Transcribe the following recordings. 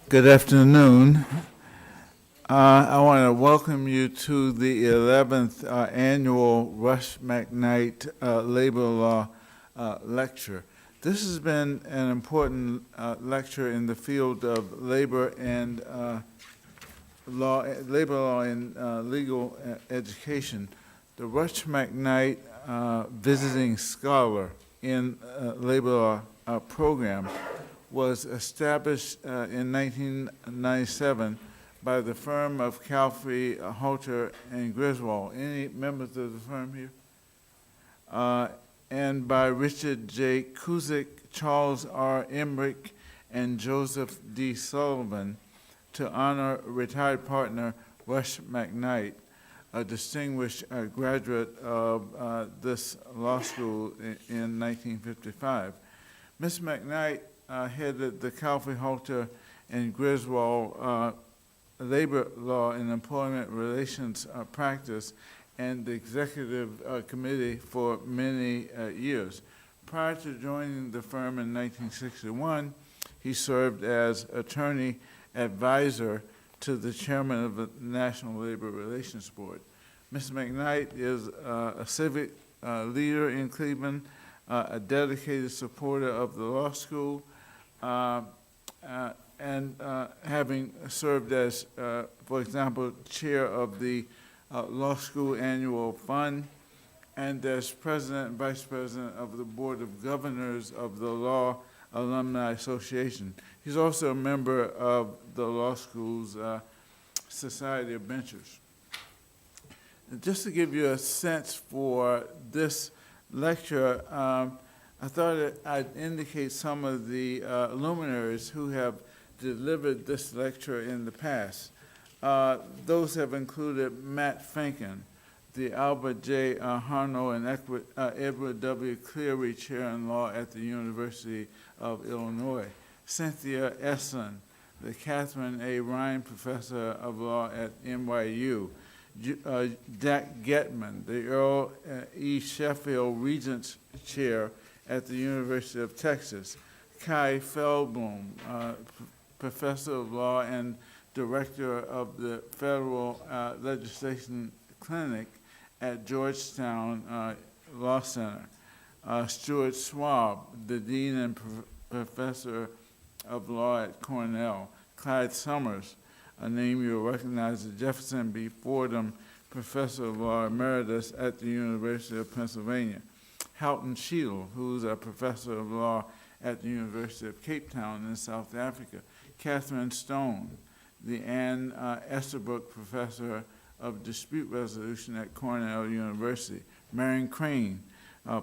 Good afternoon. I want to welcome you to the 11th annual Rush McKnight Labor Law Lecture. This has been an important lecture in the field of labor and labor law and legal education. The Rush McKnight Visiting Scholar in Labor Law program was established in 1997 by the firm of Calfee, Halter, and Griswold. Any members of the firm here? And by Richard J. Cusick, Charles R. Emmerich, and Joseph D. Sullivan to honor retired partner Rush McKnight, a distinguished graduate of this law school in 1955. Ms. McKnight headed the Calfee, Halter, and Griswold labor law and employment relations practice and the executive committee for many years. Prior to joining the firm in 1961, he served as attorney advisor to the chairman of the National Labor Relations Board. Ms. McKnight is a civic leader in Cleveland, a dedicated supporter of the law school, and having served as, for example, chair of the Law School Annual Fund and as president and vice president of the Board of Governors of the Law Alumni Association. He's also a member of the law school's Society of Benchers. And just to give you a sense for this lecture, I thought I'd indicate some of the luminaries who have delivered this lecture in the past. Those have included Matt Finken, the Albert J. Harno and Edward W. Cleary Chair in Law at the University of Illinois, Cynthia Esslin, the Catherine A. Ryan Professor of Law at NYU, Jack Getman, the Earl E. Sheffield Regents Chair at the University of Texas, Kai Feldblum, Professor of Law and Director of the Federal Legislation Clinic at Georgetown Law Center, Stuart Schwab, the Dean and Professor of Law at Cornell, Clyde Summers, a name you'll recognize, the Jefferson B. Fordham Professor of Law Emeritus at the University of Pennsylvania, Houghton Sheil, who's a Professor of Law at the University of Cape Town in South Africa, Catherine Stone, the Ann Estabrook Professor of Dispute Resolution at Cornell University, Marion Crane,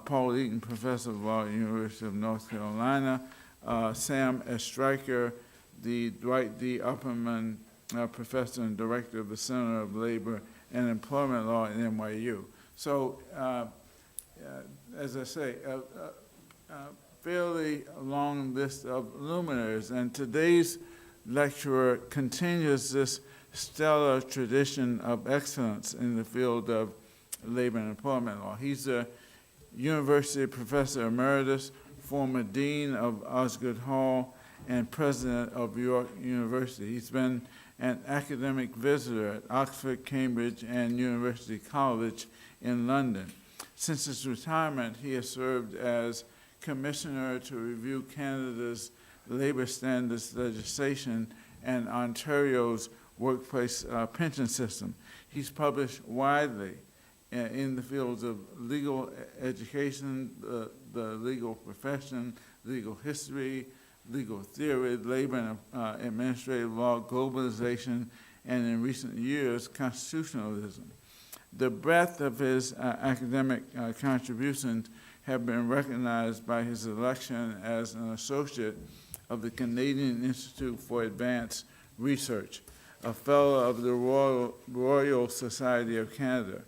Paul Eaton Professor of Law at the University of North Carolina, Sam S. Stryker, the Dwight D. Upperman Professor and Director of the Center of Labor and Employment Law at NYU. So, as I say, a fairly long list of luminaries, and today's lecturer continues this stellar tradition of excellence in the field of labor and employment law. He's a University Professor Emeritus, former Dean of Osgoode Hall, and President of York University. He's been an academic visitor at Oxford, Cambridge, and University College in London. Since his retirement, he has served as Commissioner to review Canada's labor standards legislation and Ontario's workplace pension system. He's published widely in the fields of legal education, the legal profession, legal history, legal theory, labor and administrative law, globalization, and in recent years, constitutionalism. The breadth of his academic contributions have been recognized by his election as an associate of the Canadian Institute for Advanced Research, a fellow of the Royal Society of Canada,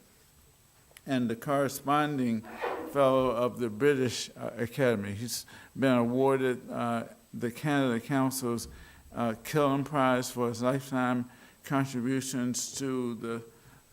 and the corresponding fellow of the British Academy. He's been awarded the Canada Council's Killam Prize for his lifetime contributions to the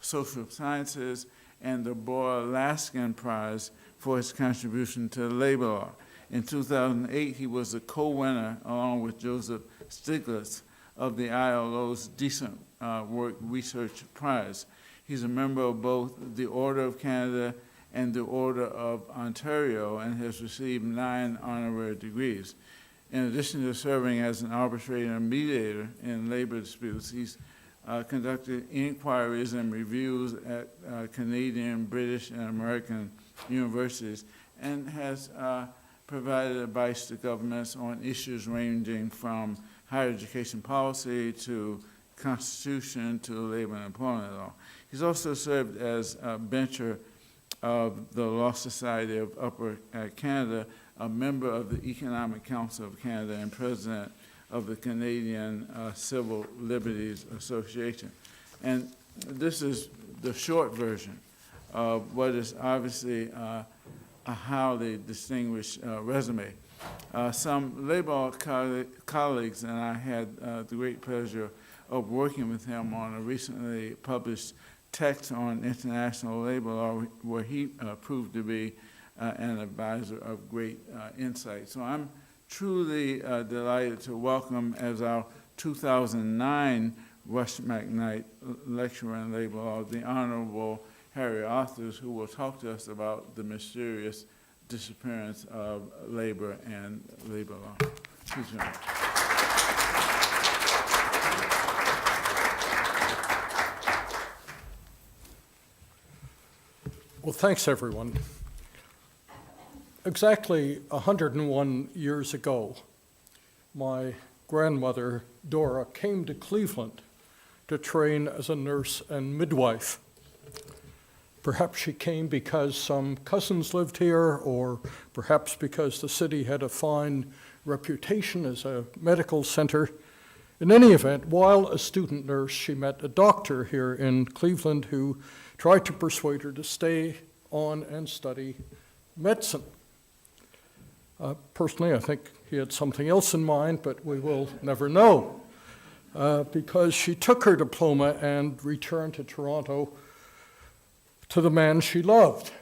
social sciences and the Boyle Laskin Prize for his contribution to labor law. In 2008, he was a co-winner, along with Joseph Stiglitz, of the ILO's Decent Work Research Prize. He's a member of both the Order of Canada and the Order of Ontario and has received 9 honorary degrees. In addition to serving as an arbitrator and mediator in labor disputes, he's conducted inquiries and reviews at Canadian, British, and American universities and has provided advice to governments on issues ranging from higher education policy to constitution to labor and employment law. He's also served as a bencher of the Law Society of Upper Canada, a member of the Economic Council of Canada, and president of the Canadian Civil Liberties Association. And this is the short version of what is obviously a highly distinguished resume. Some labor colleagues and I had the great pleasure of working with him on a recently published text on international labor law where he proved to be an advisor of great insight. So I'm truly delighted to welcome as our 2009 Rush McKnight Lecturer in Labor Law, the Honorable Harry Arthurs, who will talk to us about the mysterious disappearance of labor and labor law. Please join me. Well, thanks, everyone. Exactly 101 years ago, my grandmother, Dora, came to Cleveland to train as a nurse and midwife. Perhaps she came because some cousins lived here, or perhaps because the city had a fine reputation as a medical center. In any event, while a student nurse, she met a doctor here in Cleveland who tried to persuade her to stay on and study medicine. Personally, I think he had something else in mind, but we will never know, because she took her diploma and returned to Toronto to the man she loved,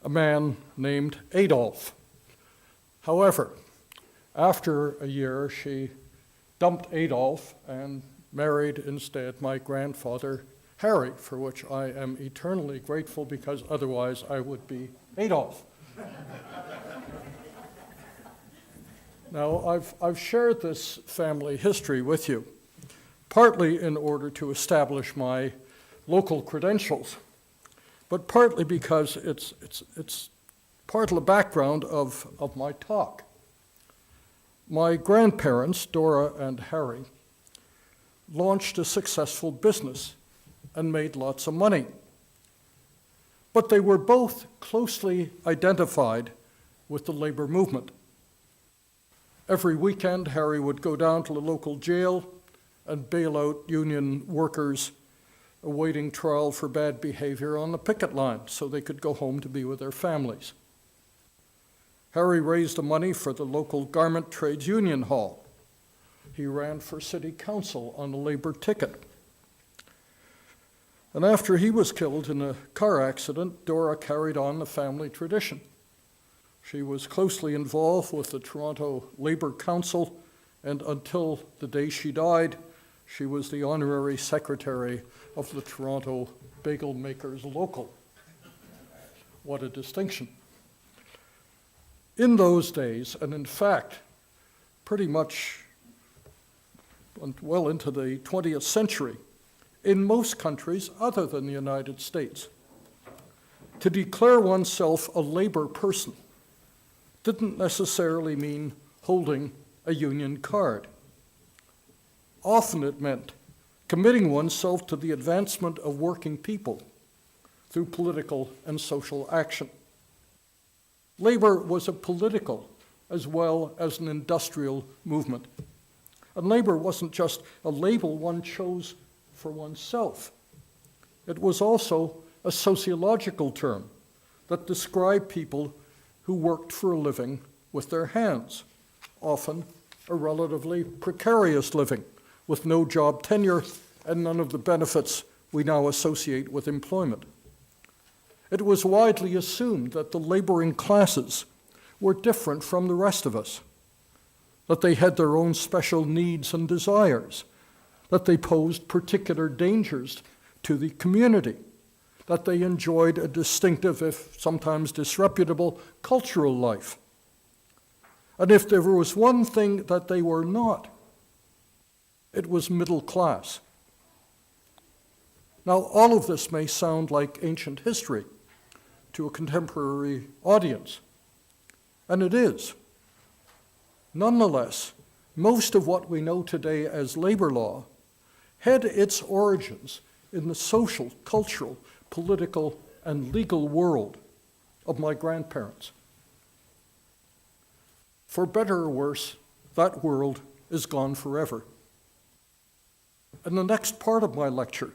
a man named Adolph. However, after a year, she dumped Adolph and married instead my grandfather, Harry, for which I am eternally grateful, because otherwise I would be Adolph. Now, I've shared this family history with you, partly in order to establish my local credentials, but partly because it's part of the background of my talk. My grandparents, Dora and Harry, launched a successful business and made lots of money. But they were both closely identified with the labor movement. Every weekend, Harry would go down to the local jail and bail out union workers awaiting trial for bad behavior on the picket line so they could go home to be with their families. Harry raised the money for the local garment trades union hall. He ran for city council on a labor ticket. And after he was killed in a car accident, Dora carried on the family tradition. She was closely involved with the Toronto Labor Council, and until the day she died, she was the honorary secretary of the Toronto Bagel Makers Local. What a distinction. In those days, and in fact, pretty much well into the 20th century, in most countries other than the United States, to declare oneself a labor person didn't necessarily mean holding a union card. Often it meant committing oneself to the advancement of working people through political and social action. Labor was a political as well as an industrial movement. And labor wasn't just a label one chose for oneself. It was also a sociological term that described people who worked for a living with their hands, often a relatively precarious living with no job tenure and none of the benefits we now associate with employment. It was widely assumed that the laboring classes were different from the rest of us. that they had their own special needs and desires, that they posed particular dangers to the community, that they enjoyed a distinctive, if sometimes disreputable, cultural life. And if there was one thing that they were not, it was middle class. Now, all of this may sound like ancient history to a contemporary audience, and it is. Nonetheless, most of what we know today as labor law had its origins in the social, cultural, political, and legal world of my grandparents. For better or worse, that world is gone forever. In the next part of my lecture,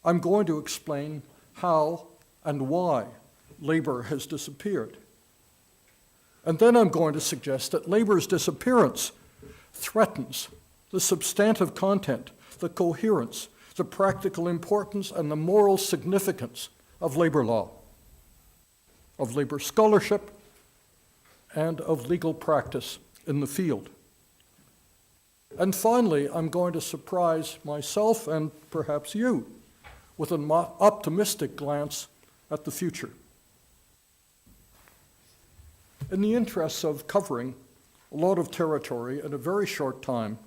I'm going to explain how and why labor has disappeared. And then I'm going to suggest that labor's disappearance threatens the substantive content, the coherence, the practical importance, and the moral significance of labor law, of labor scholarship, and of legal practice in the field. And finally, I'm going to surprise myself and perhaps you with an optimistic glance at the future. In the interests of covering a lot of territory in a very short time,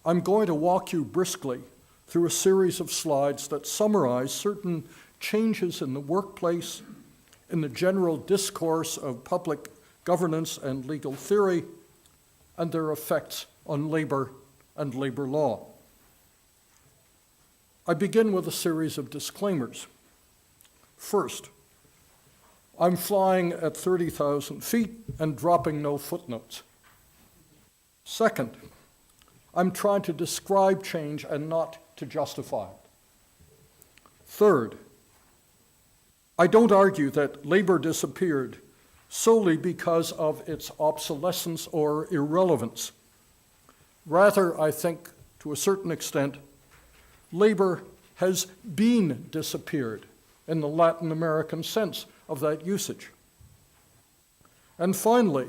I'm going to walk you briskly through a series of slides that summarize certain changes in the workplace, in the general discourse of public governance and legal theory, and their effects on labor and labor law. I begin with a series of disclaimers. First, I'm flying at 30,000 feet and dropping no footnotes. Second, I'm trying to describe change and not to justify it. Third, I don't argue that labor disappeared solely because of its obsolescence or irrelevance. Rather, I think, to a certain extent, labor has been disappeared in the Latin American sense of that usage. And finally,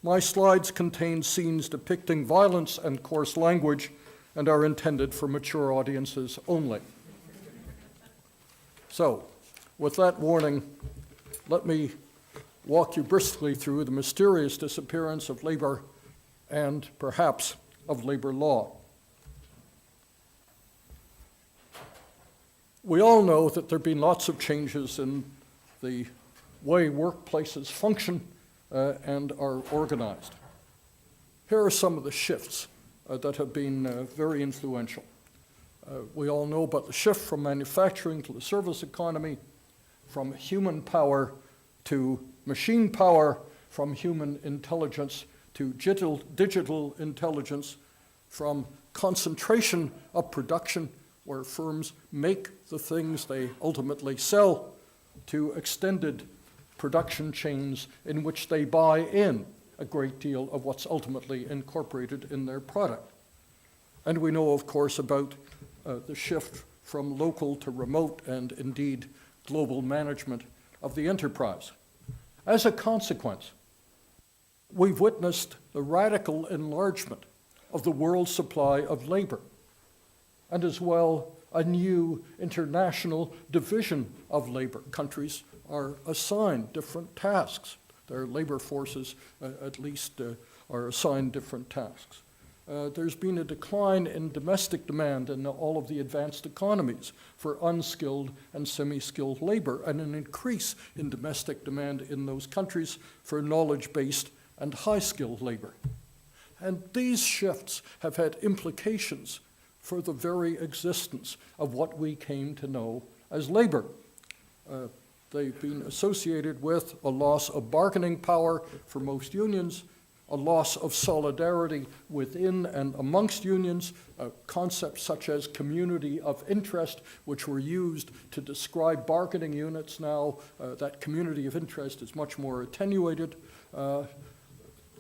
my slides contain scenes depicting violence and coarse language and are intended for mature audiences only. So, with that warning, let me walk you briskly through the mysterious disappearance of labor and perhaps of labor law. We all know that there have been lots of changes in the way workplaces function and are organized. Here are some of the shifts that have been very influential. We all know about the shift from manufacturing to the service economy, from human power to machine power, from human intelligence to digital intelligence, from concentration of production, where firms make the things they ultimately sell, to extended production chains in which they buy in a great deal of what's ultimately incorporated in their product. And we know, of course, about the shift from local to remote and indeed global management of the enterprise. As a consequence, we've witnessed the radical enlargement of the world supply of labor, and as well a new international division of labor. Countries are assigned different tasks. Their labor forces, at least, are assigned different tasks. There's been a decline in domestic demand in all of the advanced economies for unskilled and semi-skilled labor, and an increase in domestic demand in those countries for knowledge-based and high-skilled labor. And these shifts have had implications for the very existence of what we came to know as labor. They've been associated with a loss of bargaining power for most unions, a loss of solidarity within and amongst unions, concepts such as community of interest, which were used to describe bargaining units now. That community of interest is much more attenuated.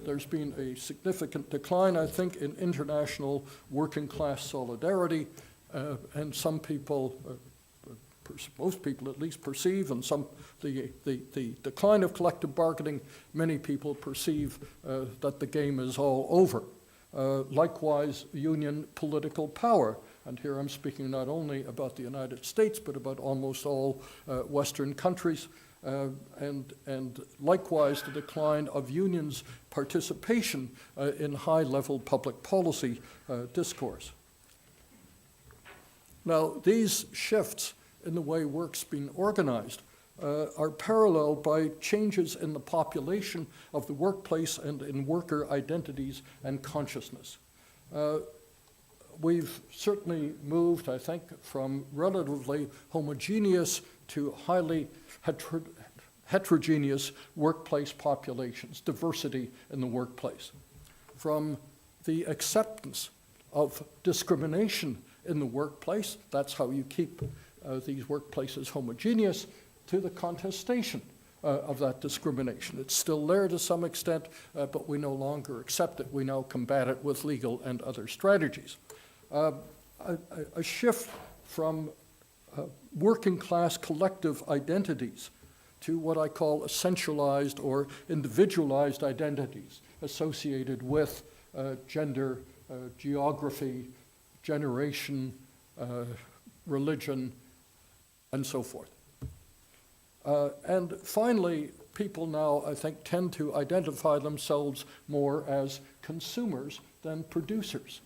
There's been a significant decline, I think, in international working class solidarity, and some people, most people at least perceive, and the decline of collective bargaining, many people perceive that the game is all over. Likewise, union political power. And here I'm speaking not only about the United States, but about almost all Western countries. And likewise, the decline of unions' participation in high-level public policy discourse. Now, these shifts in the way work's been organized are paralleled by changes in the population of the workplace and in worker identities and consciousness. We've certainly moved, I think, from relatively homogeneous to highly heterogeneous workplace populations, diversity in the workplace. From the acceptance of discrimination in the workplace, that's how you keep these workplaces homogeneous, to the contestation of that discrimination. It's still there to some extent, but we no longer accept it. We now combat it with legal and other strategies. A shift from working class collective identities to what I call essentialized or individualized identities associated with gender, geography, generation, religion, and so forth. And finally, people now, I think, tend to identify themselves more as consumers than producers.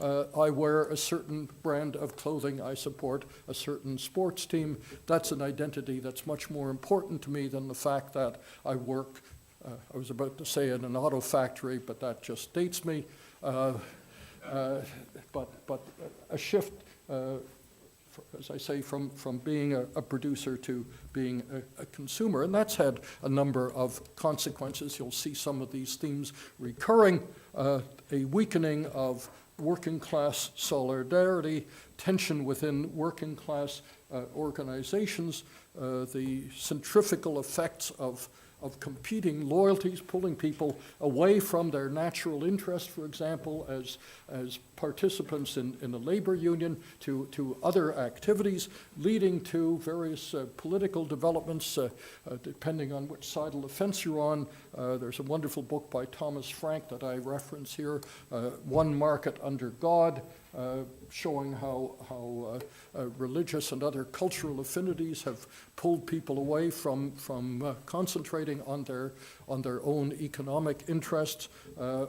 I wear a certain brand of clothing, I support a certain sports team. That's an identity that's much more important to me than the fact that I work, I was about to say in an auto factory, but that just dates me. But a shift, as I say, from being a producer to being a consumer. And that's had a number of consequences. You'll see some of these themes recurring. A weakening of working class solidarity, tension within working class organizations, the centrifugal effects of competing loyalties, pulling people away from their natural interest, for example, as participants in a labor union to other activities, leading to various political developments, depending on which side of the fence you're on. There's a wonderful book by Thomas Frank that I reference here, One Market Under God, showing how religious and other cultural affinities have pulled people away from concentrating on their own economic interests,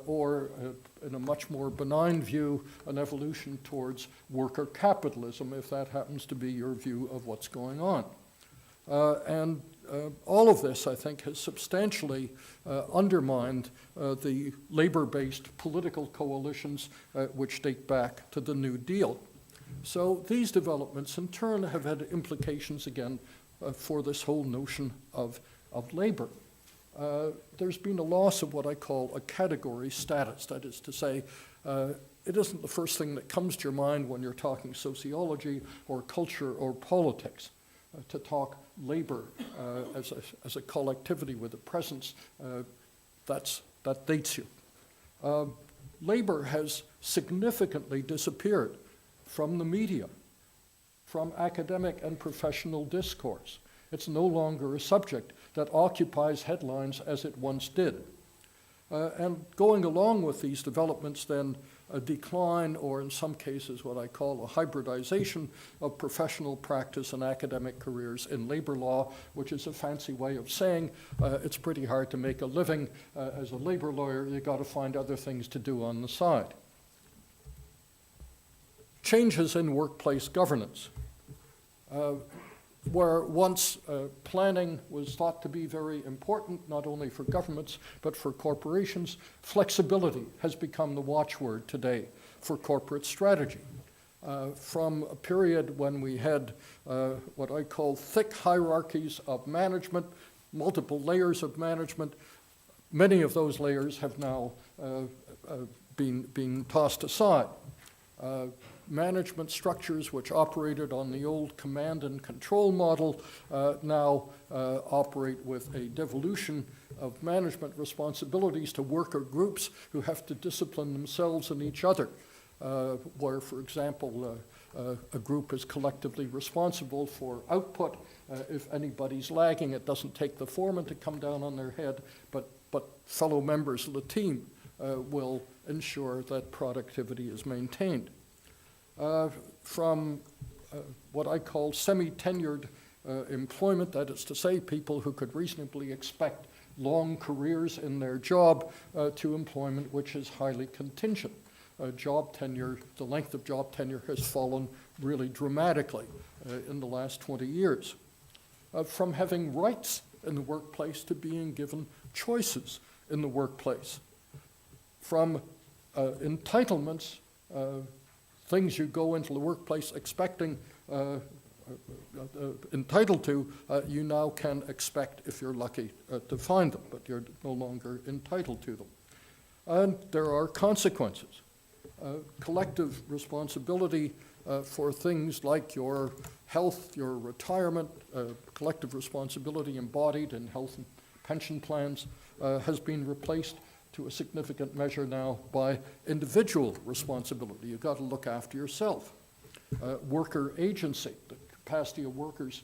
or in a much more benign view, an evolution towards worker capitalism, if that happens to be your view of what's going on. And all of this, I think, has substantially undermined the labor-based political coalitions which date back to the New Deal. So these developments, in turn, have had implications, again, for this whole notion of labor. There's been a loss of what I call a category status. That is to say, it isn't the first thing that comes to your mind when you're talking sociology or culture or politics. To talk labor as a collectivity with a presence, that dates you. Labor has significantly disappeared from the media, from academic and professional discourse. It's no longer a subject that occupies headlines as it once did. And going along with these developments, then, a decline, or in some cases what I call a hybridization of professional practice and academic careers in labor law, which is a fancy way of saying it's pretty hard to make a living as a labor lawyer. You've got to find other things to do on the side. Changes in workplace governance. Where once planning was thought to be very important, not only for governments, but for corporations, flexibility has become the watchword today for corporate strategy. From a period when we had what I call thick hierarchies of management, multiple layers of management, many of those layers have now been tossed aside. Management structures which operated on the old command and control model now operate with a devolution of management responsibilities to worker groups who have to discipline themselves and each other, where, for example, A group is collectively responsible for output. If anybody's lagging, it doesn't take the foreman to come down on their head, but fellow members of the team will ensure that productivity is maintained. From what I call semi-tenured employment, that is to say, people who could reasonably expect long careers in their job, to employment which is highly contingent. Job tenure, the length of job tenure has fallen really dramatically in the last 20 years. From having rights in the workplace to being given choices in the workplace. From entitlements, things you go into the workplace expecting, entitled to, you now can expect, if you're lucky, to find them, but you're no longer entitled to them. And there are consequences. Collective responsibility for things like your health, your retirement, collective responsibility embodied in health and pension plans has been replaced to a significant measure now by individual responsibility. You've got to look after yourself. Worker agency, the capacity of workers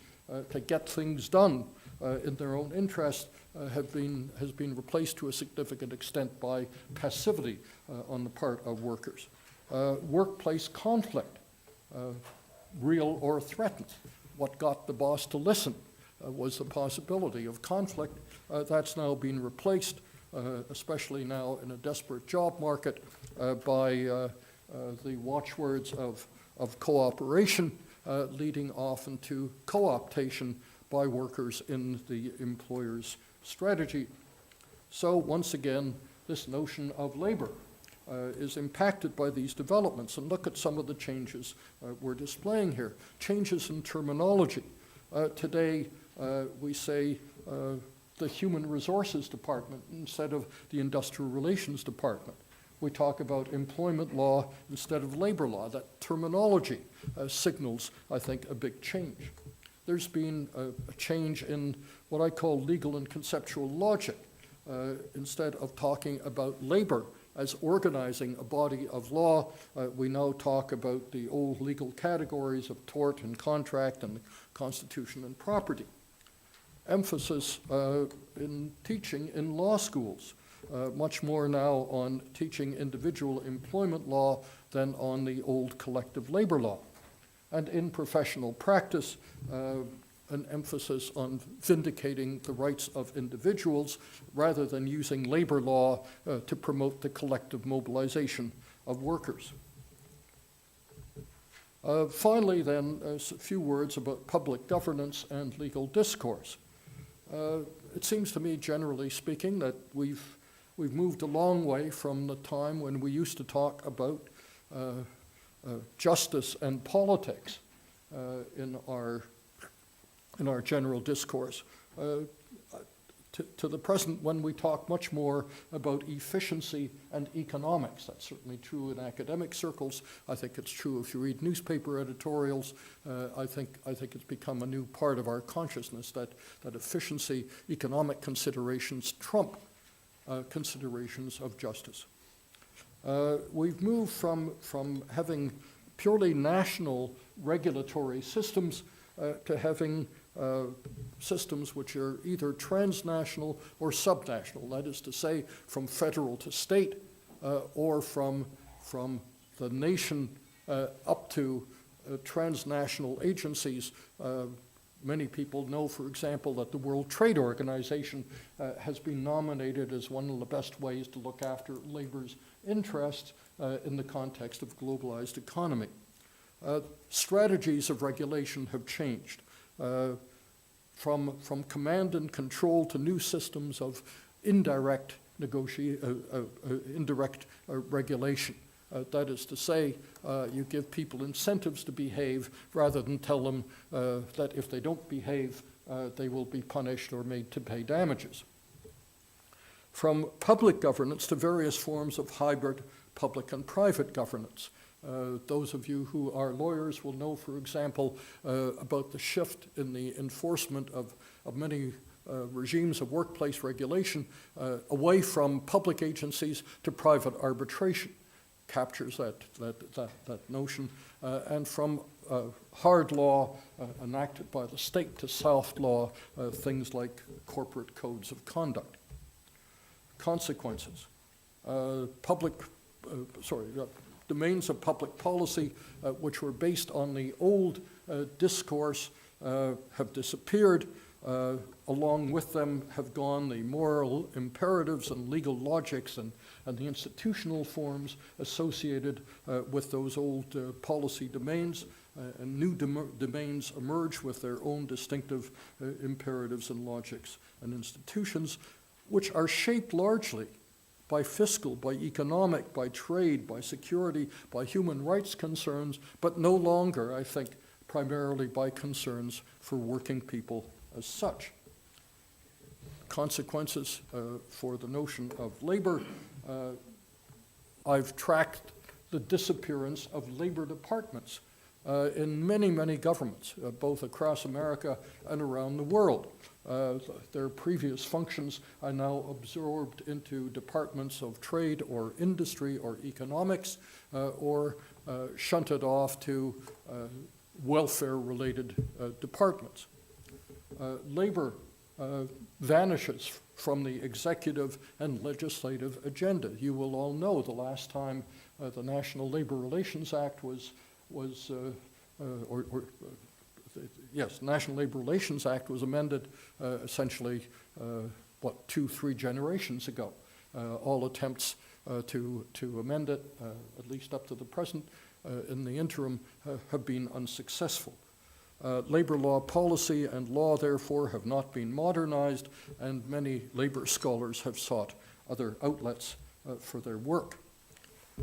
to get things done in their own interest has been replaced to a significant extent by passivity on the part of workers. Workplace conflict, real or threatened. What got the boss to listen was the possibility of conflict. That's now been replaced, especially now in a desperate job market, by the watchwords of cooperation, leading often to co-optation by workers in the employer's strategy. So once again, this notion of labor is impacted by these developments. And look at some of the changes we're displaying here. Changes in terminology. Today, we say the Human Resources Department instead of the Industrial Relations Department. We talk about employment law instead of labor law. That terminology signals, I think, a big change. There's been a change in what I call legal and conceptual logic. Instead of talking about labor as organizing a body of law, we now talk about the old legal categories of tort and contract and constitution and property. Emphasis in teaching in law schools, much more now on teaching individual employment law than on the old collective labor law. And in professional practice, an emphasis on vindicating the rights of individuals rather than using labor law to promote the collective mobilization of workers. Finally, then, a few words about public governance and legal discourse. It seems to me, generally speaking, that we've moved a long way from the time when we used to talk about justice and politics in our general discourse, to the present when we talk much more about efficiency and economics. That's certainly true in academic circles. I think it's true if you read newspaper editorials. I think it's become a new part of our consciousness that efficiency, economic considerations trump considerations of justice. We've moved from having purely national regulatory systems to having systems which are either transnational or subnational, that is to say, from federal to state, or from the nation up to transnational agencies. Many people know, for example, that the World Trade Organization has been nominated as one of the best ways to look after labor's interests in the context of globalized economy. Strategies of regulation have changed. From command and control to new systems of indirect regulation. That is to say, you give people incentives to behave rather than tell them that if they don't behave, they will be punished or made to pay damages. From public governance to various forms of hybrid public and private governance. Those of you who are lawyers will know, for example, about the shift in the enforcement of many regimes of workplace regulation away from public agencies to private arbitration. captures that notion, and from hard law enacted by the state to soft law, things like corporate codes of conduct. Consequences. Domains of public policy, which were based on the old discourse, have disappeared. Along with them have gone the moral imperatives and legal logics and the institutional forms associated with those old policy domains, and new domains emerge with their own distinctive imperatives and logics and institutions, which are shaped largely by fiscal, by economic, by trade, by security, by human rights concerns, but no longer, I think, primarily by concerns for working people as such. Consequences for the notion of labor. I've tracked the disappearance of labor departments in many, many governments, both across America and around the world. Their previous functions are now absorbed into departments of trade or industry or economics, or shunted off to welfare-related departments. Labor vanishes from the executive and legislative agenda. You will all know the last time the National Labor Relations Act National Labor Relations Act was amended essentially, 2-3 generations ago. All attempts to amend it, at least up to the present, in the interim, have been unsuccessful. Labor law policy and law, therefore, have not been modernized, and many labor scholars have sought other outlets for their work.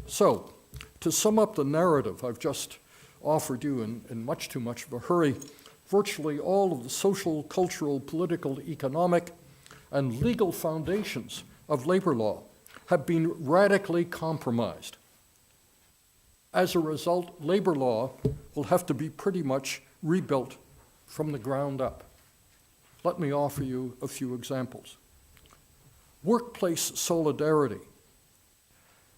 So, to sum up the narrative I've just offered you in much too much of a hurry, virtually all of the social, cultural, political, economic, and legal foundations of labor law have been radically compromised. As a result, labor law will have to be pretty much rebuilt from the ground up. Let me offer you a few examples. Workplace solidarity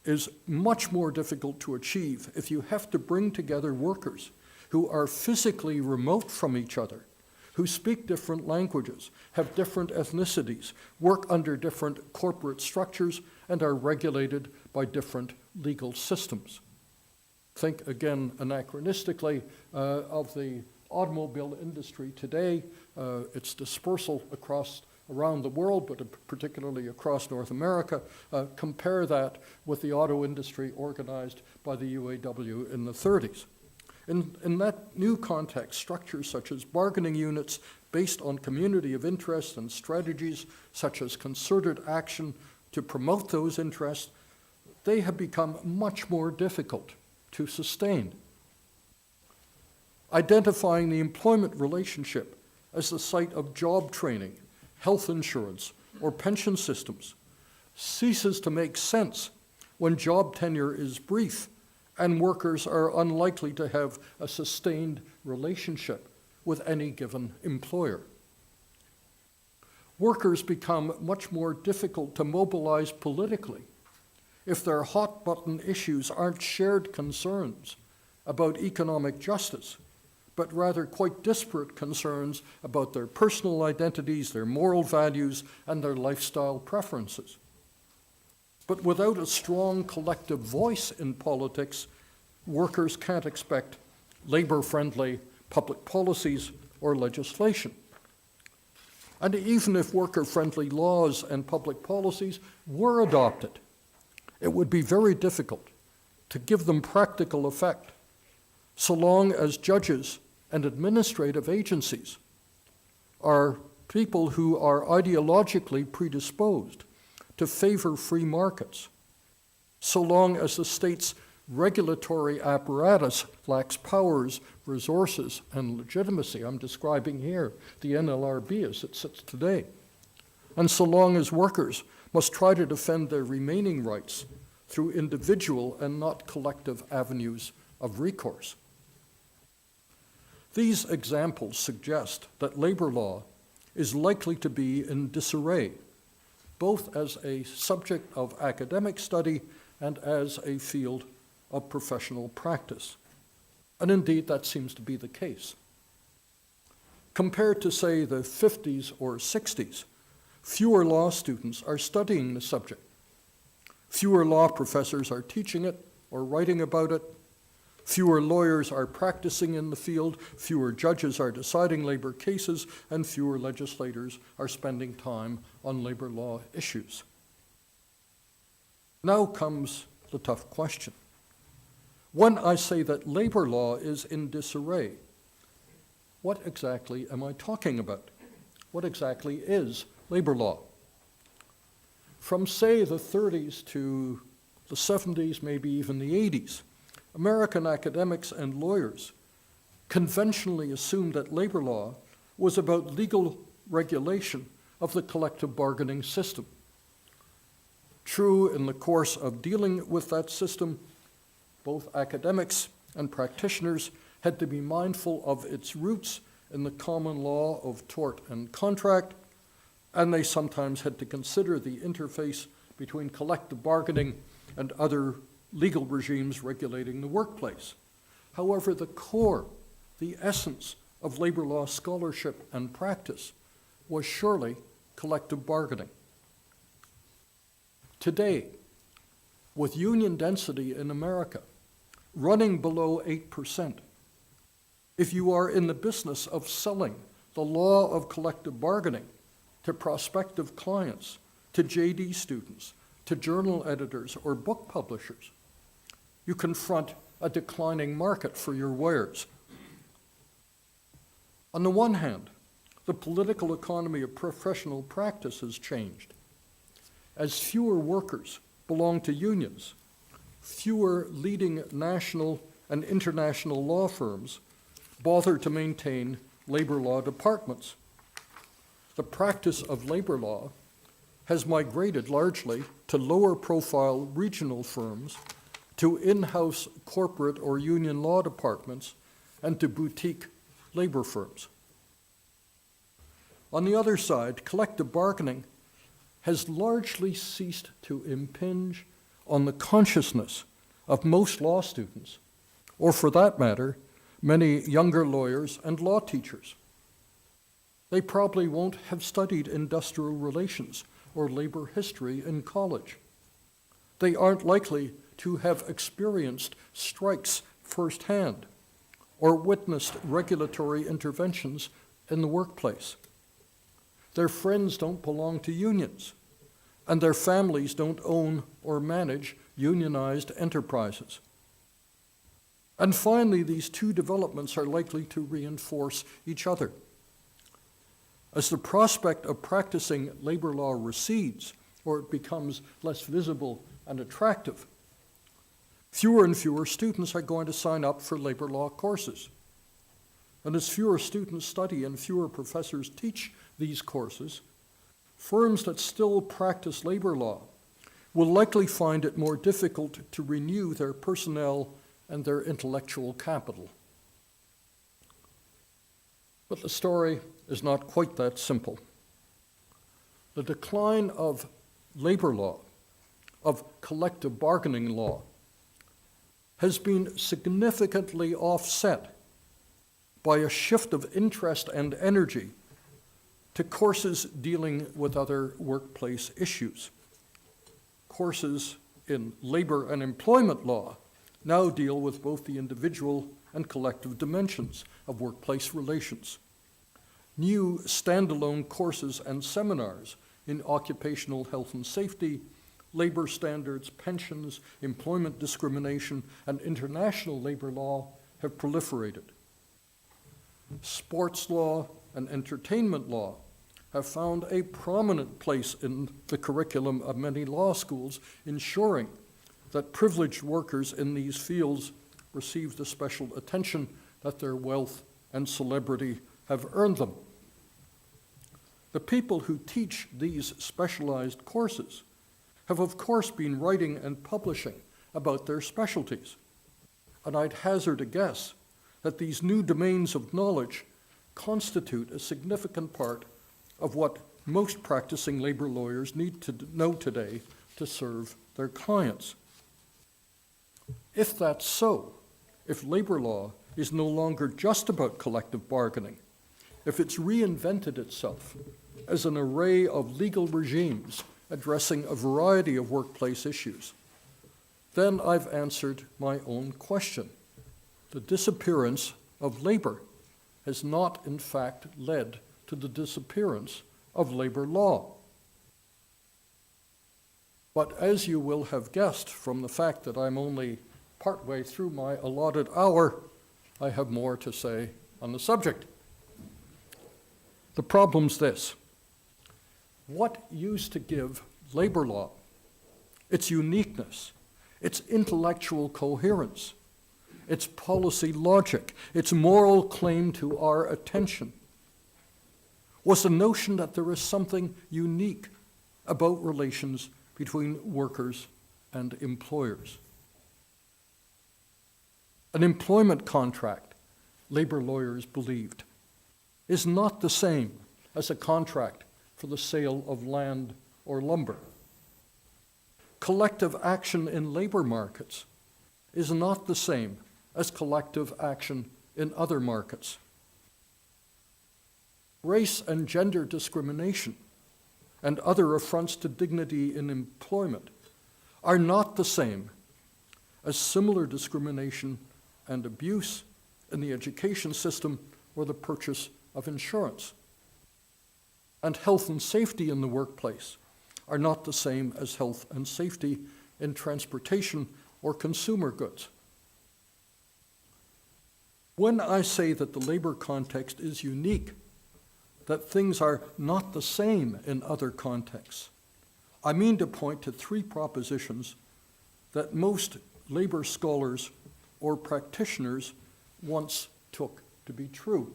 is much more difficult to achieve if you have to bring together workers who are physically remote from each other, who speak different languages, have different ethnicities, work under different corporate structures, and are regulated by different legal systems. Think again anachronistically of the automobile industry today, its dispersal around the world, but particularly across North America. Compare that with the auto industry organized by the UAW in the 30s. In that new context, structures such as bargaining units based on community of interest and strategies such as concerted action to promote those interests, they have become much more difficult to sustain. Identifying the employment relationship as the site of job training, health insurance, or pension systems ceases to make sense when job tenure is brief and workers are unlikely to have a sustained relationship with any given employer. Workers become much more difficult to mobilize politically if their hot-button issues aren't shared concerns about economic justice, but rather quite disparate concerns about their personal identities, their moral values, and their lifestyle preferences. But without a strong collective voice in politics, workers can't expect labor-friendly public policies or legislation. And even if worker-friendly laws and public policies were adopted, it would be very difficult to give them practical effect, so long as judges and administrative agencies are people who are ideologically predisposed to favor free markets, so long as the state's regulatory apparatus lacks powers, resources, and legitimacy. I'm describing here the NLRB as it sits today. And so long as workers must try to defend their remaining rights through individual and not collective avenues of recourse. These examples suggest that labor law is likely to be in disarray, both as a subject of academic study and as a field of professional practice. And indeed, that seems to be the case. Compared to, say, the 50s or 60s, fewer law students are studying the subject. Fewer law professors are teaching it or writing about it. Fewer lawyers are practicing in the field. Fewer judges are deciding labor cases, and fewer legislators are spending time on labor law issues. Now comes the tough question. When I say that labor law is in disarray, what exactly am I talking about? What exactly is labor law? From, say, the 30s to the 70s, maybe even the 80s, American academics and lawyers conventionally assumed that labor law was about legal regulation of the collective bargaining system. True, in the course of dealing with that system, both academics and practitioners had to be mindful of its roots in the common law of tort and contract, and they sometimes had to consider the interface between collective bargaining and other legal regimes regulating the workplace. However, the core, the essence of labor law scholarship and practice was surely collective bargaining. Today, with union density in America running below 8%, if you are in the business of selling the law of collective bargaining to prospective clients, to JD students, to journal editors or book publishers, you confront a declining market for your wares. On the one hand, the political economy of professional practice has changed. As fewer workers belong to unions, fewer leading national and international law firms bother to maintain labor law departments. The practice of labor law has migrated largely to lower profile regional firms, to in-house corporate or union law departments, and to boutique labor firms. On the other side, collective bargaining has largely ceased to impinge on the consciousness of most law students, or for that matter, many younger lawyers and law teachers. They probably won't have studied industrial relations or labor history in college. They aren't likely to have experienced strikes firsthand or witnessed regulatory interventions in the workplace. Their friends don't belong to unions, and their families don't own or manage unionized enterprises. And finally, these two developments are likely to reinforce each other. As the prospect of practicing labor law recedes, or it becomes less visible and attractive, fewer and fewer students are going to sign up for labor law courses. And as fewer students study and fewer professors teach these courses, firms that still practice labor law will likely find it more difficult to renew their personnel and their intellectual capital. But the story is not quite that simple. The decline of labor law, of collective bargaining law, has been significantly offset by a shift of interest and energy to courses dealing with other workplace issues. Courses in labor and employment law now deal with both the individual and collective dimensions of workplace relations. New standalone courses and seminars in occupational health and safety, labor standards, pensions, employment discrimination, and international labor law have proliferated. Sports law and entertainment law have found a prominent place in the curriculum of many law schools, ensuring that privileged workers in these fields receive the special attention that their wealth and celebrity have earned them. The people who teach these specialized courses have, of course, been writing and publishing about their specialties. And I'd hazard a guess that these new domains of knowledge constitute a significant part of what most practicing labor lawyers need to know today to serve their clients. If that's so, if labor law is no longer just about collective bargaining, if it's reinvented itself as an array of legal regimes addressing a variety of workplace issues, then I've answered my own question. The disappearance of labor has not, in fact, led to the disappearance of labor law. But as you will have guessed from the fact that I'm only partway through my allotted hour, I have more to say on the subject. The problem's this. What used to give labor law its uniqueness, its intellectual coherence, its policy logic, its moral claim to our attention, was the notion that there is something unique about relations between workers and employers. An employment contract, labor lawyers believed, is not the same as a contract for the sale of land or lumber. Collective action in labor markets is not the same as collective action in other markets. Race and gender discrimination and other affronts to dignity in employment are not the same as similar discrimination and abuse in the education system or the purchase of insurance. And health and safety in the workplace are not the same as health and safety in transportation or consumer goods. When I say that the labor context is unique, that things are not the same in other contexts, I mean to point to three propositions that most labor scholars or practitioners once took to be true.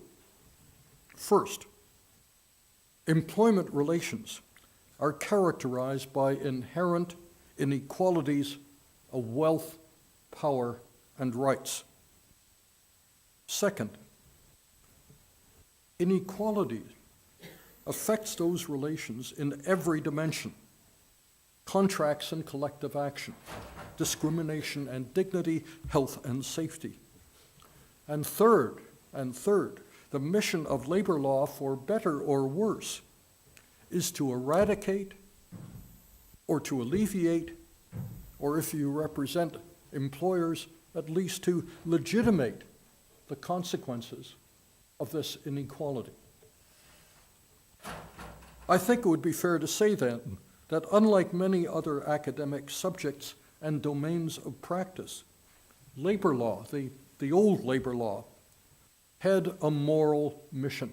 First, employment relations are characterized by inherent inequalities of wealth, power, and rights. Second, inequality affects those relations in every dimension: contracts and collective action, discrimination and dignity, health and safety. And third, the mission of labor law, for better or worse, is to eradicate or to alleviate, or if you represent employers, at least to legitimate the consequences of this inequality. I think it would be fair to say then that unlike many other academic subjects and domains of practice, labor law, the old labor law, had a moral mission.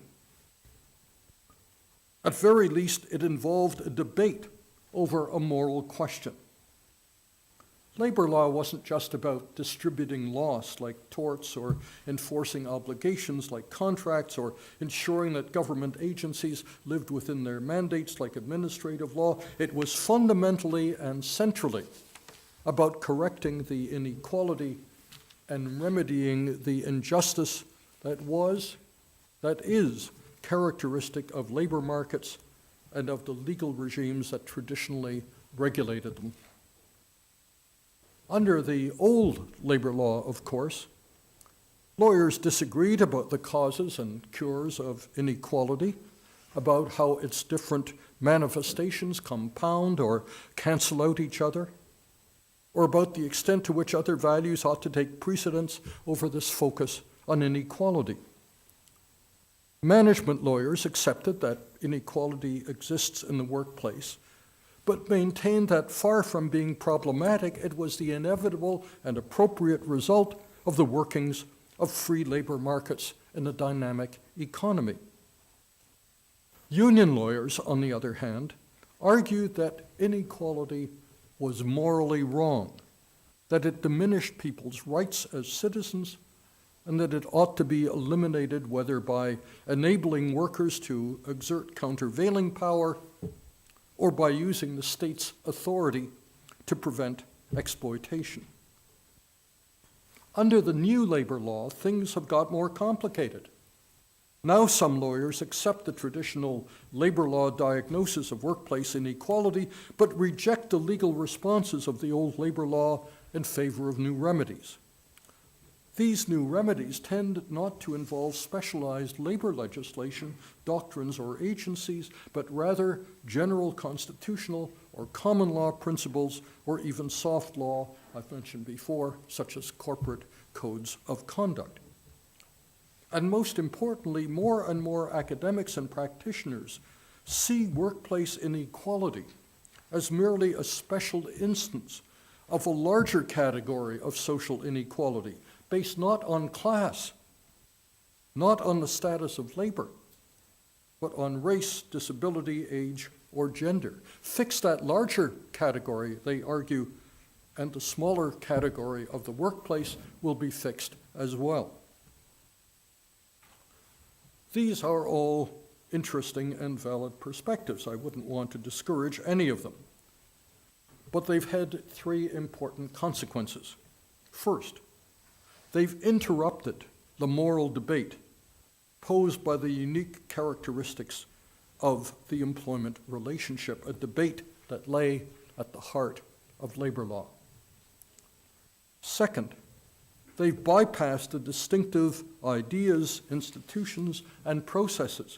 At very least, it involved a debate over a moral question. Labor law wasn't just about distributing loss like torts or enforcing obligations like contracts or ensuring that government agencies lived within their mandates like administrative law. It was fundamentally and centrally about correcting the inequality and remedying the injustice that is characteristic of labor markets and of the legal regimes that traditionally regulated them. Under the old labor law, of course, lawyers disagreed about the causes and cures of inequality, about how its different manifestations compound or cancel out each other, or about the extent to which other values ought to take precedence over this focus on inequality. Management lawyers accepted that inequality exists in the workplace, but maintained that far from being problematic, it was the inevitable and appropriate result of the workings of free labor markets in a dynamic economy. Union lawyers, on the other hand, argued that inequality was morally wrong, that it diminished people's rights as citizens, and that it ought to be eliminated whether by enabling workers to exert countervailing power or by using the state's authority to prevent exploitation. Under the new labor law, things have got more complicated. Now some lawyers accept the traditional labor law diagnosis of workplace inequality, but reject the legal responses of the old labor law in favor of new remedies. These new remedies tend not to involve specialized labor legislation, doctrines, or agencies, but rather general constitutional or common law principles, or even soft law, I've mentioned before, such as corporate codes of conduct. And most importantly, more and more academics and practitioners see workplace inequality as merely a special instance of a larger category of social inequality, based not on class, not on the status of labor, but on race, disability, age, or gender. Fix that larger category, they argue, and the smaller category of the workplace will be fixed as well. These are all interesting and valid perspectives. I wouldn't want to discourage any of them. But they've had three important consequences. First, they've interrupted the moral debate posed by the unique characteristics of the employment relationship, a debate that lay at the heart of labor law. Second, they've bypassed the distinctive ideas, institutions, and processes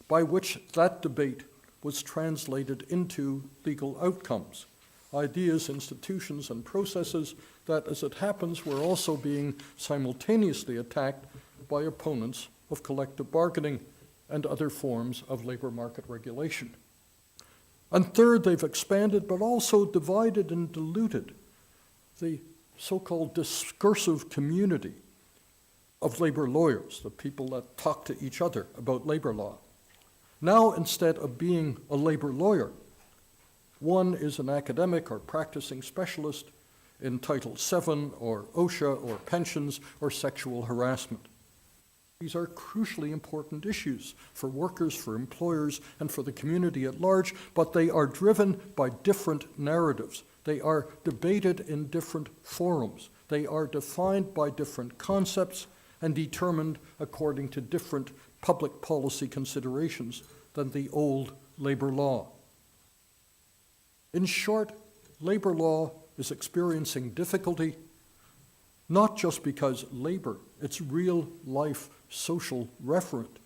by which that debate was translated into legal outcomes. Ideas, institutions, and processes that, as it happens, were also being simultaneously attacked by opponents of collective bargaining and other forms of labor market regulation. And third, they've expanded but also divided and diluted the so-called discursive community of labor lawyers, the people that talk to each other about labor law. Now, instead of being a labor lawyer, one is an academic or practicing specialist in Title VII or OSHA or pensions or sexual harassment. These are crucially important issues for workers, for employers, and for the community at large, but they are driven by different narratives. They are debated in different forums. They are defined by different concepts and determined according to different public policy considerations than the old labor law. In short, labor law is experiencing difficulty, not just because labor, its real-life social referent,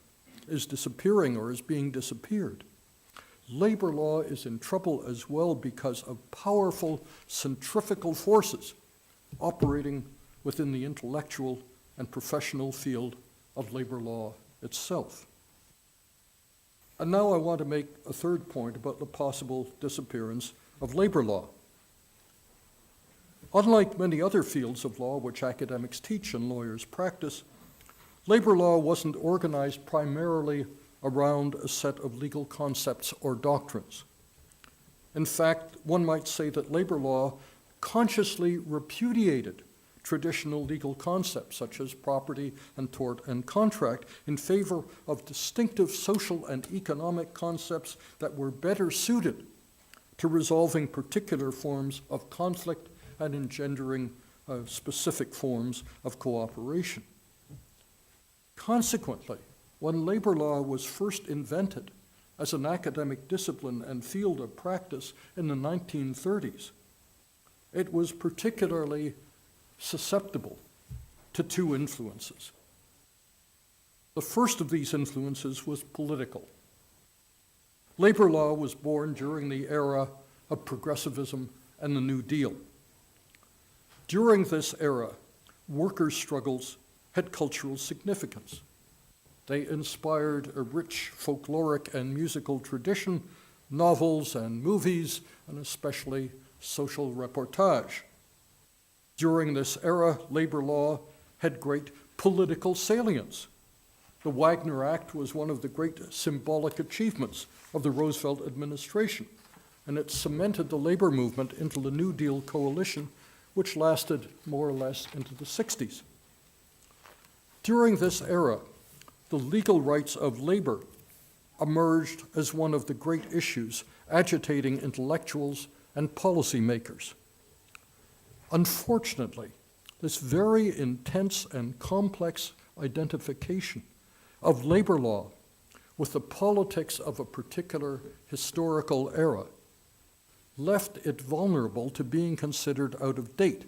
is disappearing or is being disappeared. Labor law is in trouble as well because of powerful centrifugal forces operating within the intellectual and professional field of labor law itself. And now I want to make a third point about the possible disappearance of labor law. Unlike many other fields of law which academics teach and lawyers practice, labor law wasn't organized primarily around a set of legal concepts or doctrines. In fact, one might say that labor law consciously repudiated traditional legal concepts such as property and tort and contract in favor of distinctive social and economic concepts that were better suited to resolving particular forms of conflict and engendering specific forms of cooperation. Consequently, when labor law was first invented as an academic discipline and field of practice in the 1930s, it was particularly susceptible to two influences. The first of these influences was political. Labor law was born during the era of progressivism and the New Deal. During this era, workers' struggles had cultural significance. They inspired a rich folkloric and musical tradition, novels and movies, and especially social reportage. During this era, labor law had great political salience. The Wagner Act was one of the great symbolic achievements of the Roosevelt administration, and it cemented the labor movement into the New Deal coalition, which lasted more or less into the 60s. During this era, the legal rights of labor emerged as one of the great issues agitating intellectuals and policymakers. Unfortunately, this very intense and complex identification of labor law with the politics of a particular historical era left it vulnerable to being considered out of date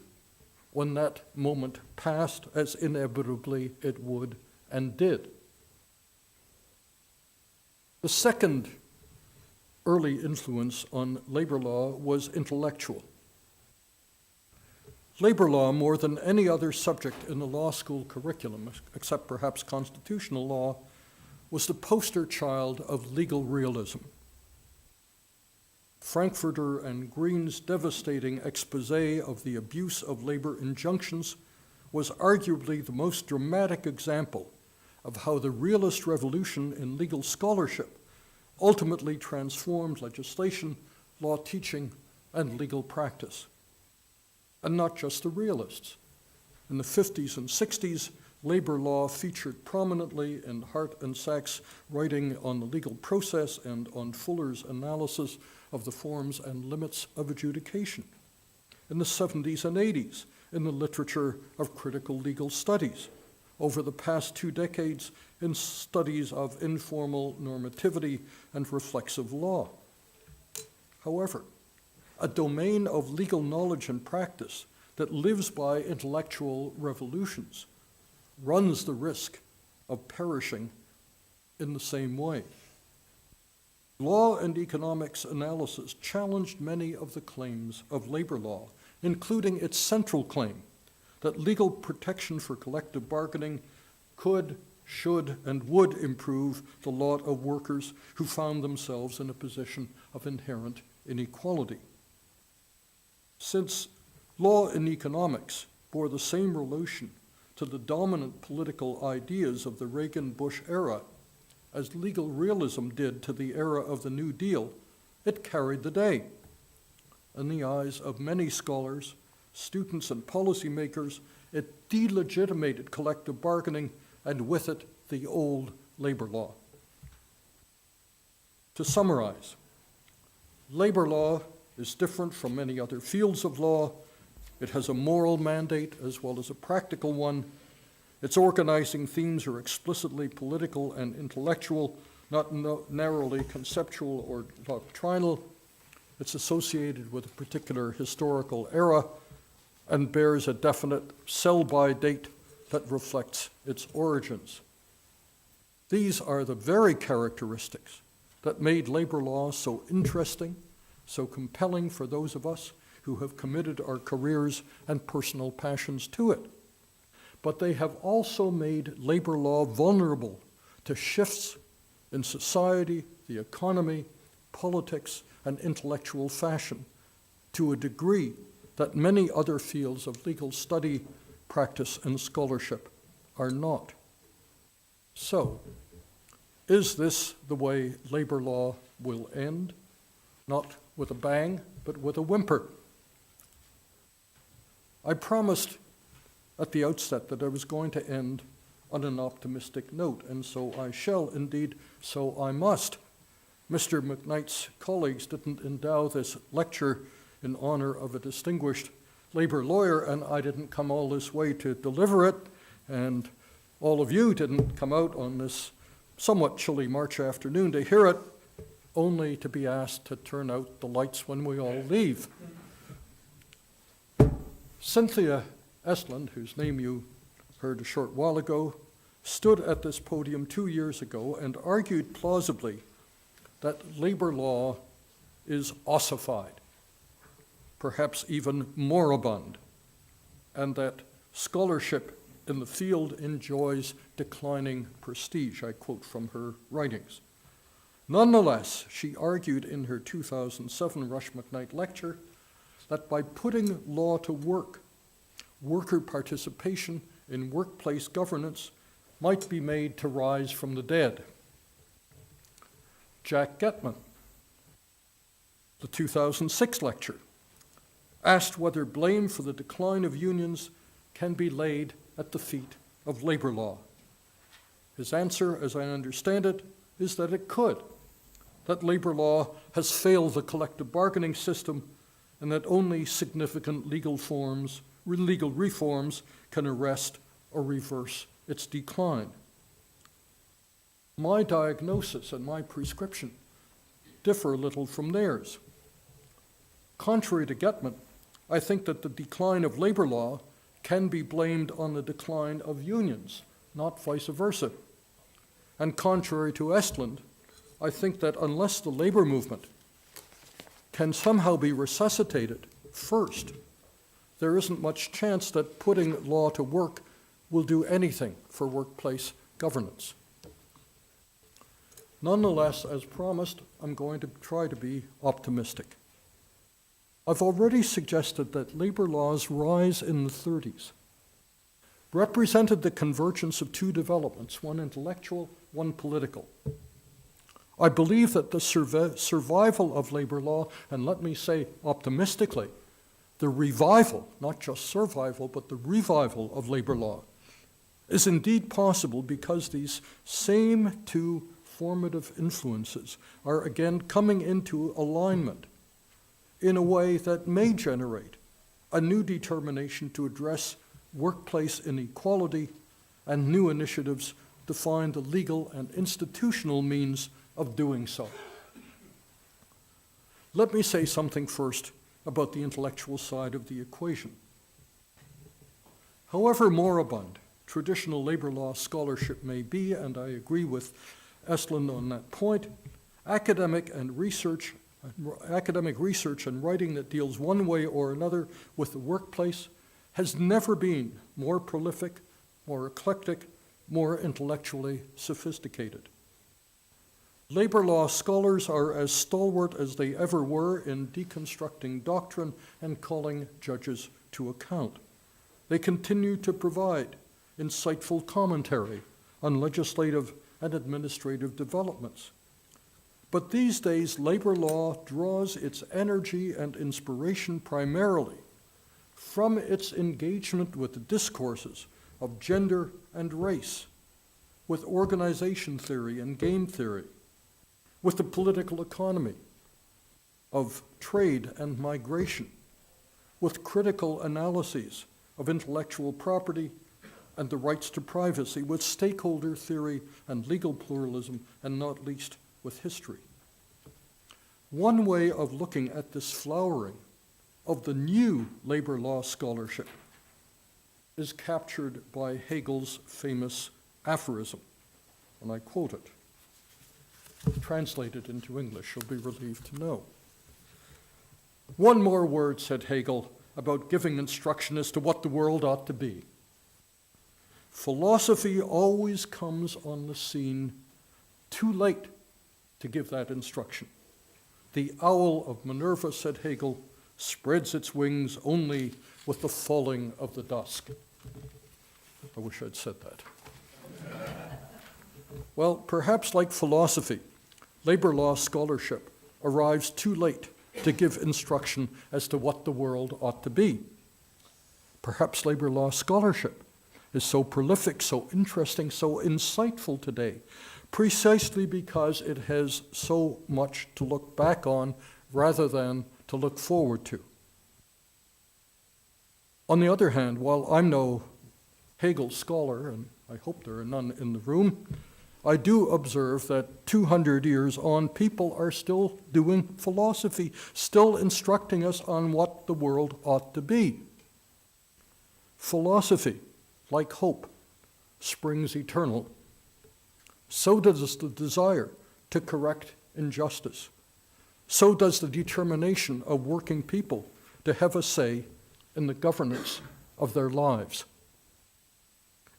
when that moment passed, as inevitably it would and did. The second early influence on labor law was intellectual. Labor law, more than any other subject in the law school curriculum, except perhaps constitutional law, was the poster child of legal realism. Frankfurter and Green's devastating expose of the abuse of labor injunctions was arguably the most dramatic example of how the realist revolution in legal scholarship ultimately transformed legislation, law teaching, and legal practice. And not just the realists. In the 50s and 60s, labor law featured prominently in Hart and Sachs' writing on the legal process and on Fuller's analysis of the forms and limits of adjudication. In the 70s and 80s, in the literature of critical legal studies. Over the past 2 decades, in studies of informal normativity and reflexive law. However, a domain of legal knowledge and practice that lives by intellectual revolutions runs the risk of perishing in the same way. Law and economics analysis challenged many of the claims of labor law, including its central claim that legal protection for collective bargaining could, should, and would improve the lot of workers who found themselves in a position of inherent inequality. Since law and economics bore the same relation to the dominant political ideas of the Reagan-Bush era as legal realism did to the era of the New Deal, it carried the day. In the eyes of many scholars, students, and policymakers, it delegitimated collective bargaining and with it the old labor law. To summarize, labor law is different from many other fields of law. It has a moral mandate as well as a practical one. Its organizing themes are explicitly political and intellectual, not narrowly conceptual or doctrinal. It's associated with a particular historical era and bears a definite sell-by date that reflects its origins. These are the very characteristics that made labor law so interesting, so compelling for those of us who have committed our careers and personal passions to it. But they have also made labor law vulnerable to shifts in society, the economy, politics, and intellectual fashion to a degree that many other fields of legal study, practice, and scholarship are not. So, is this the way labor law will end? Not with a bang, but with a whimper. I promised at the outset that I was going to end on an optimistic note, and so I shall, indeed, so I must. Mr. McKnight's colleagues didn't endow this lecture in honor of a distinguished labor lawyer, and I didn't come all this way to deliver it, and all of you didn't come out on this somewhat chilly March afternoon to hear it, only to be asked to turn out the lights when we all leave. Cynthia Estlund, whose name you heard a short while ago, stood at this podium 2 years ago and argued plausibly that labor law is ossified, perhaps even moribund, and that scholarship in the field enjoys declining prestige. I quote from her writings. Nonetheless, she argued in her 2007 Rush McKnight lecture that by putting law to work, worker participation in workplace governance might be made to rise from the dead. Jack Getman, the 2006 lecture, asked whether blame for the decline of unions can be laid at the feet of labor law. His answer, as I understand it, is that it could, that labor law has failed the collective bargaining system, and that only significant legal reforms can arrest or reverse its decline. My diagnosis and my prescription differ a little from theirs. Contrary to Getman, I think that the decline of labor law can be blamed on the decline of unions, not vice versa. And contrary to Estland, I think that unless the labor movement can somehow be resuscitated first, there isn't much chance that putting law to work will do anything for workplace governance. Nonetheless, as promised, I'm going to try to be optimistic. I've already suggested that labor law's rise in the 30s represented the convergence of two developments, one intellectual, one political. I believe that the survival of labor law, and let me say optimistically, the revival, not just survival, but the revival of labor law, is indeed possible because these same two formative influences are again coming into alignment in a way that may generate a new determination to address workplace inequality and new initiatives to find the legal and institutional means of doing so. Let me say something first about the intellectual side of the equation. However moribund traditional labor law scholarship may be, and I agree with Estland on that point, academic research and writing that deals one way or another with the workplace has never been more prolific, more eclectic, more intellectually sophisticated. Labor law scholars are as stalwart as they ever were in deconstructing doctrine and calling judges to account. They continue to provide insightful commentary on legislative and administrative developments. But these days, labor law draws its energy and inspiration primarily from its engagement with the discourses of gender and race, with organization theory and game theory, with the political economy of trade and migration, with critical analyses of intellectual property and the rights to privacy, with stakeholder theory and legal pluralism, and not least with history. One way of looking at this flowering of the new labor law scholarship is captured by Hegel's famous aphorism, and I quote it. Translated into English, you'll be relieved to know. "One more word," said Hegel, "about giving instruction as to what the world ought to be. Philosophy always comes on the scene too late to give that instruction. The owl of Minerva," said Hegel, "spreads its wings only with the falling of the dusk." I wish I'd said that. Well, perhaps like philosophy, labor law scholarship arrives too late to give instruction as to what the world ought to be. Perhaps labor law scholarship is so prolific, so interesting, so insightful today, precisely because it has so much to look back on rather than to look forward to. On the other hand, while I'm no Hegel scholar, and I hope there are none in the room, I do observe that 200 years on, people are still doing philosophy, still instructing us on what the world ought to be. Philosophy, like hope, springs eternal. So does the desire to correct injustice. So does the determination of working people to have a say in the governance of their lives.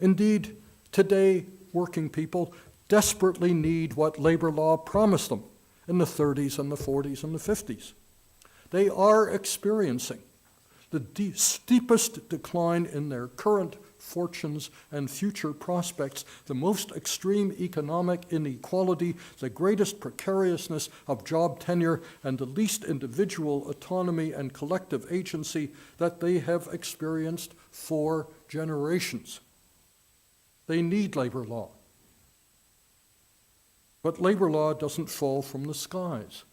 Indeed, today, working people desperately need what labor law promised them in the 30s and the 40s and the 50s. They are experiencing the steepest decline in their current fortunes and future prospects, the most extreme economic inequality, the greatest precariousness of job tenure, and the least individual autonomy and collective agency that they have experienced for generations. They need labor law. But labor law doesn't fall from the skies.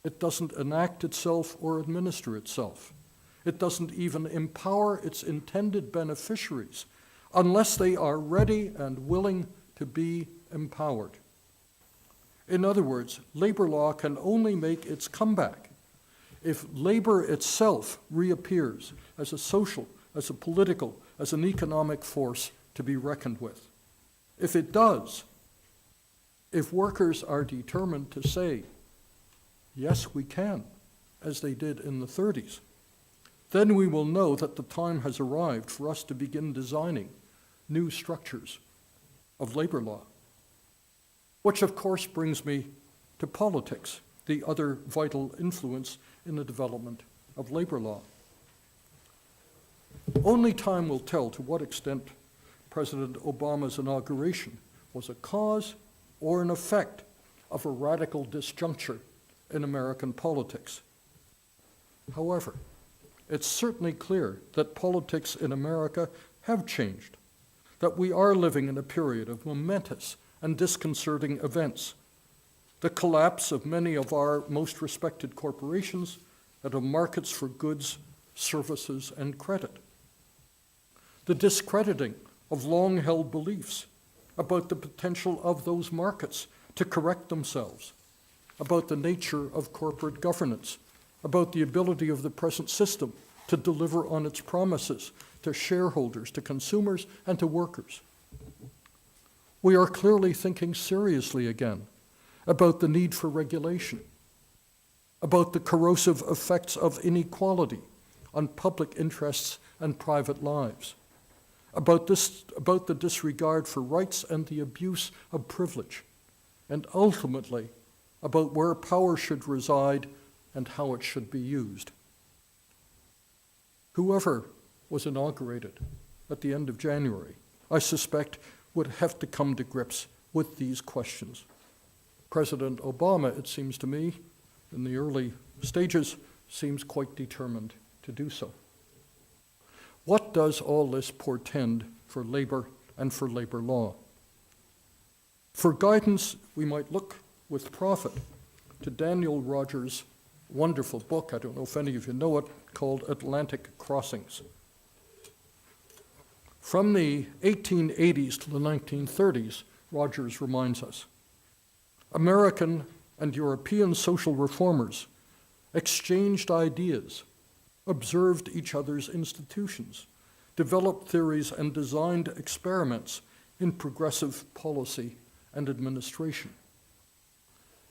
It doesn't enact itself or administer itself. It doesn't even empower its intended beneficiaries unless they are ready and willing to be empowered. In other words, labor law can only make its comeback if labor itself reappears as a social as a political, as an economic force to be reckoned with. If it does, if workers are determined to say, yes, we can, as they did in the 30s, then we will know that the time has arrived for us to begin designing new structures of labor law. Which of course brings me to politics, the other vital influence in the development of labor law. Only time will tell to what extent President Obama's inauguration was a cause or an effect of a radical disjuncture in American politics. However, it's certainly clear that politics in America have changed, that we are living in a period of momentous and disconcerting events. The collapse of many of our most respected corporations and of markets for goods, services, and credit. The discrediting of long-held beliefs about the potential of those markets to correct themselves, about the nature of corporate governance, about the ability of the present system to deliver on its promises to shareholders, to consumers, and to workers. We are clearly thinking seriously again about the need for regulation, about the corrosive effects of inequality on public interests and private lives, about the disregard for rights and the abuse of privilege, and ultimately about where power should reside and how it should be used. Whoever was inaugurated at the end of January, I suspect, would have to come to grips with these questions. President Obama, it seems to me, in the early stages, seems quite determined to do so. What does all this portend for labor and for labor law? For guidance, we might look with profit to Daniel Rogers' wonderful book, I don't know if any of you know it, called Atlantic Crossings. From the 1880s to the 1930s, Rogers reminds us, American and European social reformers exchanged ideas, observed each other's institutions, developed theories, and designed experiments in progressive policy and administration.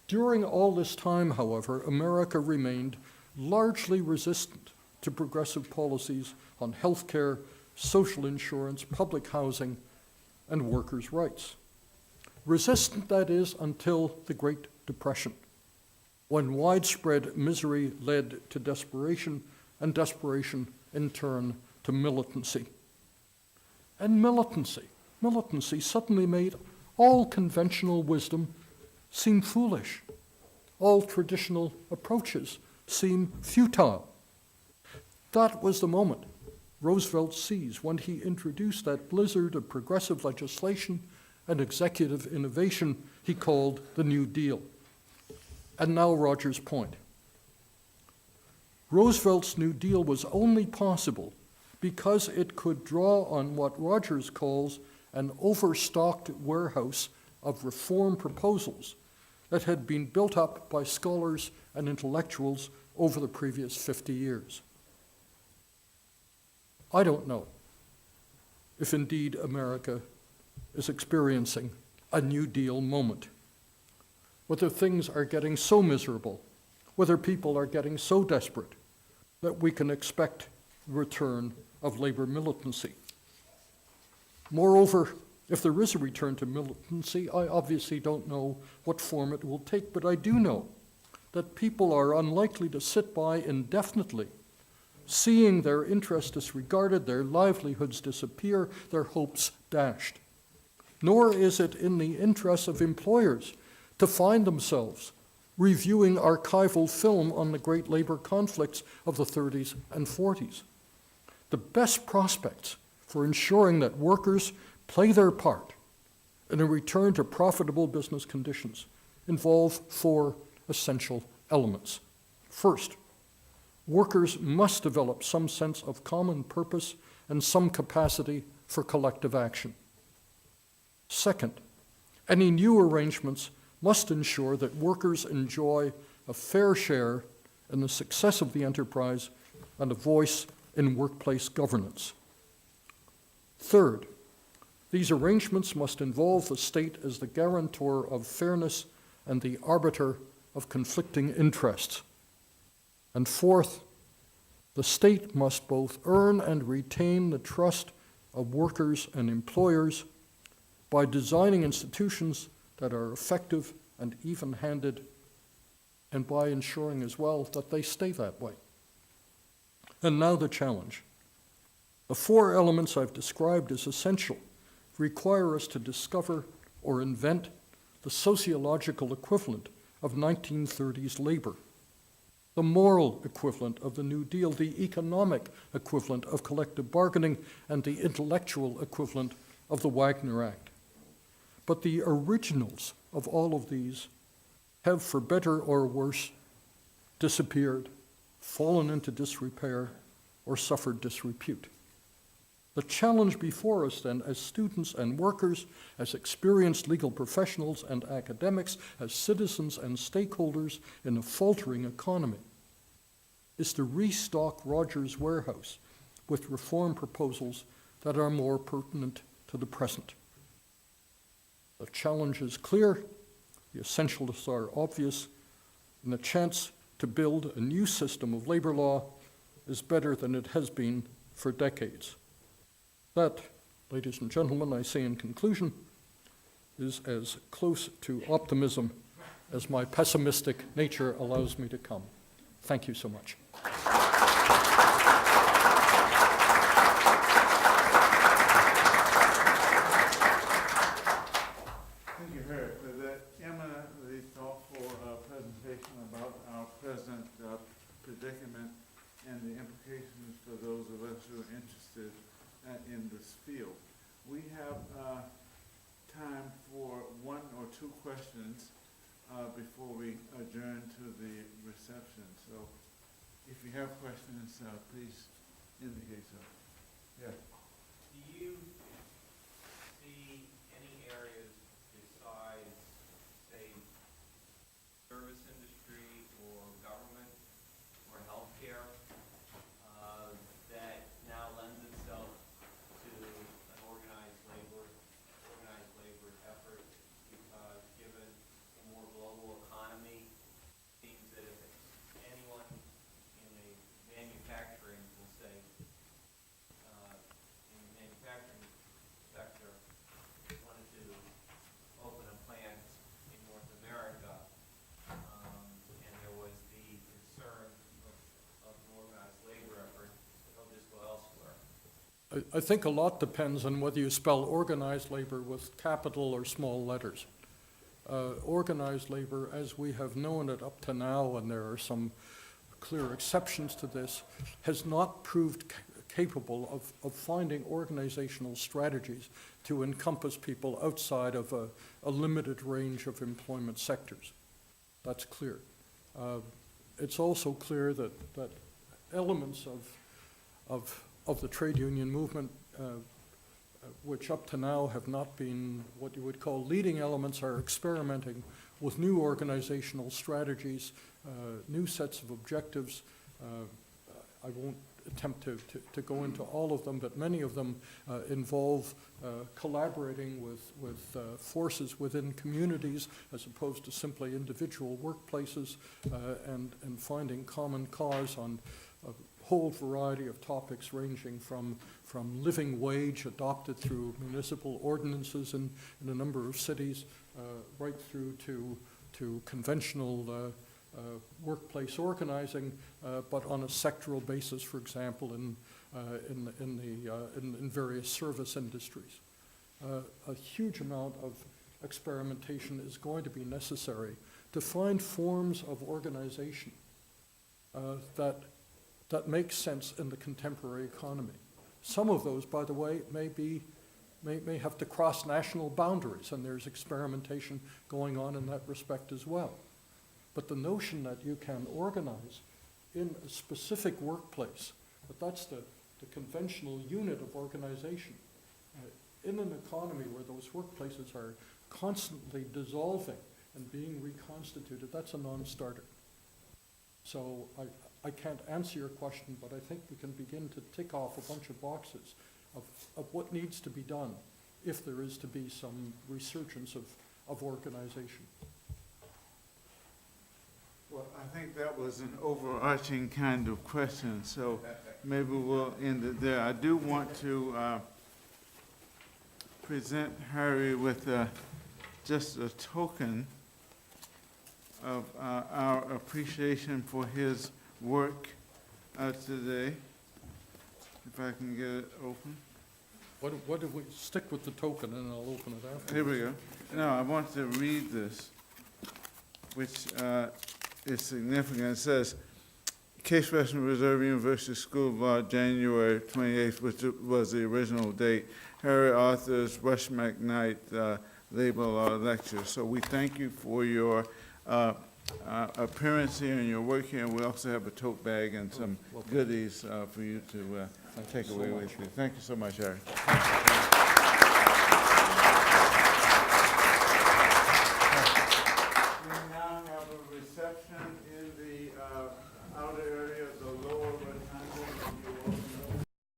During all this time, however, America remained largely resistant to progressive policies on health care, social insurance, public housing, and workers' rights. Resistant, that is, until the Great Depression, when widespread misery led to desperation, and desperation, in turn, to militancy. And militancy suddenly made all conventional wisdom seem foolish. All traditional approaches seem futile. That was the moment Roosevelt seized when he introduced that blizzard of progressive legislation and executive innovation he called the New Deal. And now Rogers' point. Roosevelt's New Deal was only possible because it could draw on what Rogers calls an overstocked warehouse of reform proposals that had been built up by scholars and intellectuals over the previous 50 years. I don't know if indeed America is experiencing a New Deal moment, whether things are getting so miserable, whether people are getting so desperate that we can expect the return of labor militancy. Moreover, if there is a return to militancy, I obviously don't know what form it will take, but I do know that people are unlikely to sit by indefinitely, seeing their interests disregarded, their livelihoods disappear, their hopes dashed. Nor is it in the interests of employers to find themselves reviewing archival film on the great labor conflicts of the 30s and 40s. The best prospects for ensuring that workers play their part in a return to profitable business conditions involve 4 essential elements. First, workers must develop some sense of common purpose and some capacity for collective action. Second, any new arrangements must ensure that workers enjoy a fair share in the success of the enterprise and a voice in workplace governance. Third, these arrangements must involve the state as the guarantor of fairness and the arbiter of conflicting interests. And fourth, the state must both earn and retain the trust of workers and employers by designing institutions that are effective and even-handed, and by ensuring as well that they stay that way. And now the challenge. The four elements I've described as essential require us to discover or invent the sociological equivalent of 1930s labor, the moral equivalent of the New Deal, the economic equivalent of collective bargaining, and the intellectual equivalent of the Wagner Act. But the originals of all of these have, for better or worse, disappeared, fallen into disrepair, or suffered disrepute. The challenge before us then, as students and workers, as experienced legal professionals and academics, as citizens and stakeholders in a faltering economy, is to restock Rogers' warehouse with reform proposals that are more pertinent to the present. The challenge is clear, the essentials are obvious, and the chance to build a new system of labor law is better than it has been for decades. That, ladies and gentlemen, I say in conclusion, is as close to optimism as my pessimistic nature allows me to come. Thank you so much. Thank you, Harry, for that eminently thoughtful presentation about our present predicament and the implications for those of us who are interested in this field. We have time for one or two questions before we adjourn to the reception. So if you have questions, please indicate so. Yeah. Do you see any areas besides, say, service industry or government or healthcare that now lends itself to an organized labor effort? Because given a more global economy, it seems that if anyone in a manufacturing, we'll say, in the manufacturing sector wanted to open a plant in North America, and there was the concern of an organized labor effort, they'll just go elsewhere. I think a lot depends on whether you spell organized labor with capital or small letters. Organized labor, as we have known it up to now, and there are some clear exceptions to this, has not proved capable of finding organizational strategies to encompass people outside of a limited range of employment sectors. That's clear. It's also clear that elements of the trade union movement, which up to now have not been what you would call leading elements, are experimenting with new organizational strategies, new sets of objectives. I won't attempt to go into all of them, but many of them involve collaborating with forces within communities as opposed to simply individual workplaces, and finding common cause on a whole variety of topics ranging from living wage adopted through municipal ordinances in a number of cities, right through to conventional workplace organizing, but on a sectoral basis, for example, in various service industries. A huge amount of experimentation is going to be necessary to find forms of organization that make sense in the contemporary economy. Some of those, by the way, may have to cross national boundaries, and there's experimentation going on in that respect as well. But the notion that you can organize in a specific workplace, that that's the conventional unit of organization, in an economy where those workplaces are constantly dissolving and being reconstituted, that's a non-starter. So I can't answer your question, but I think we can begin to tick off a bunch of boxes of what needs to be done if there is to be some resurgence of organization. Well, I think that was an overarching kind of question, so maybe we'll end it there. I do want to present Harry with just a token of our appreciation for his work today. If I can get it open. What do we, stick with the token and I'll open it after. Here we go. No, I want to read this, which is significant. It says, Case Western Reserve University School of Law, January 28th, which was the original date. Harry Arthur's Rush McKnight Labor Law Lecture. So we thank you for your appearance here and your work here. And we also have a tote bag and some goodies for you to take away with you. Thank you so much, Harry. We now have a reception in the outer area of the lower